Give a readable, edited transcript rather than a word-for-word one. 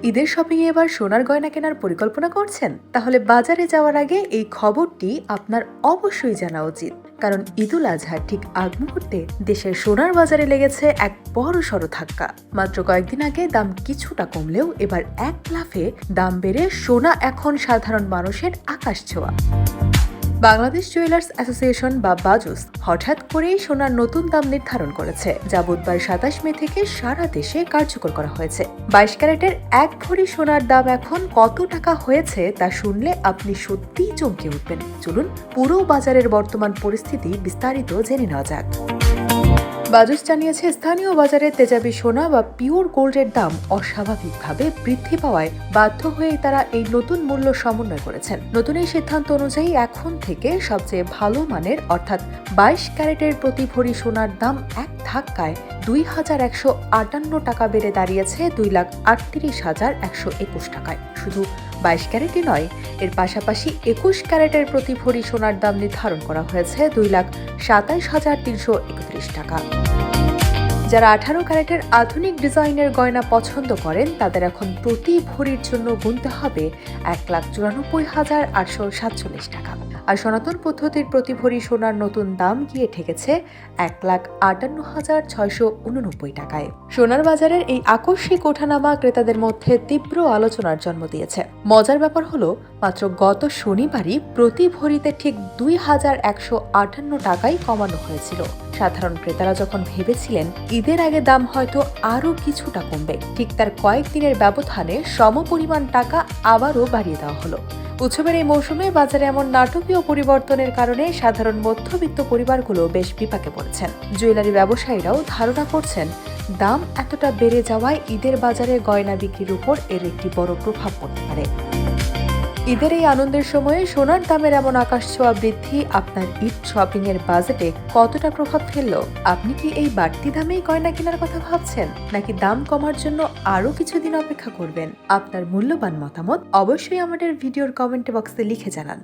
ঈদের শপিং এ এবার সোনার গয়না কেনার পরিকল্পনা করছেন? তাহলে বাজারে যাওয়ার আগে এই খবরটি আপনার অবশ্যই জানা উচিত। কারণ ঈদুল আজহার ঠিক আগ মুহূর্তে দেশের সোনার বাজারে লেগেছে এক বড়সড় ধাক্কা। মাত্র কয়েকদিন আগে দাম কিছুটা কমলেও এবার এক লাফে দাম বেড়ে সোনা এখন সাধারণ মানুষের আকাশ ছোঁয়া। বাংলাদেশ জুয়েলার্স অ্যাসোসিয়েশন বা বাজুস হঠাৎ করেই সোনার নতুন দাম নির্ধারণ করেছে, যা বুধবার ২৭ মে থেকে সারা দেশে কার্যকর করা হয়েছে। ২২ ক্যারেটের এক ভরি সোনার দাম এখন কত টাকা হয়েছে তা শুনলে আপনি সত্যিই চমকে উঠবেন। চলুন পুরো বাজারের বর্তমান পরিস্থিতি বিস্তারিত জেনে নেওয়া যাক। বাজুস জানিয়েছে, স্থানীয় বাজারে তেজাবি সোনা বা পিওর গোল্ডের দাম অস্বাভাবিকভাবে বৃদ্ধি পাওয়ায় বাধ্য হয়েই তারা এই নতুন মূল্য সমন্বয় করেছেন। নতুন এই সিদ্ধান্ত অনুযায়ী এখন থেকে সবচেয়ে ভালো মানের অর্থাৎ ২২ ক্যারেটের প্রতি ভরি সোনার দাম এক ধাক্কায় ২,১৫৮ টাকা বেড়ে দাঁড়িয়েছে ২,৩৮,১২১ টাকায়। শুধু ২২ ক্যারেটই নয়, এর পাশাপাশি ২১ ক্যারেটের প্রতি ভরি সোনার দাম নির্ধারণ করা হয়েছে ২,২৭,৩৩১ টাকা। যারা ১৮ ক্যারেটের আধুনিক ডিজাইনের গয়না পছন্দ করেন তাদের এখন প্রতি ভরির জন্য গুনতে হবে ১,৯৪,৮৪৭ টাকা। আর সনাতন পদ্ধতির প্রতি ভরি সোনার নতুন দাম গিয়ে ঠেকেছে ১,৫৮,৬৮৯ টাকায়। সোনার বাজারের এই আকস্মিক ওঠানামা ক্রেতাদের মধ্যে তীব্র আলোচনার জন্ম দিয়েছে। মজার ব্যাপার হলো, মাত্র গত শনিবারই প্রতি ভরিতে ঠিক ২,১৫৮ টাকাই কমানো হয়েছিল। সাধারণ ক্রেতারা যখন ভেবেছিলেন ঈদের আগে দাম হয়তো আরও কিছুটা কমবে, ঠিক তার কয়েকদিনের ব্যবধানে সমপরিমাণ টাকা আবারও বাড়িয়ে দেওয়া হলো। উৎসবের এই মৌসুমে বাজারে এমন নাটকীয় পরিবর্তনের কারণে সাধারণ মধ্যবিত্ত পরিবারগুলো বেশ বিপাকে পড়েছেন। জুয়েলারি ব্যবসায়ীরাও ধারণা করছেন দাম এতটা বেড়ে যাওয়ায় ঈদের বাজারে গয়না বিক্রির উপর এর একটি বড় প্রভাব পড়তে পারে। ঈদের এই আনন্দের সময়ে সোনার দামের এমন আকাশছোঁয়া বৃদ্ধি আপনার ঈদ শপিং এর বাজেটে কতটা প্রভাব ফেললো? আপনি কি এই বাড়তি দামেই গয়না কেনার কথা ভাবছেন, নাকি দাম কমার জন্য আরো কিছুদিন অপেক্ষা করবেন? আপনার মূল্যবান মতামত অবশ্যই আমাদের ভিডিওর কমেন্ট বক্সে লিখে জানান।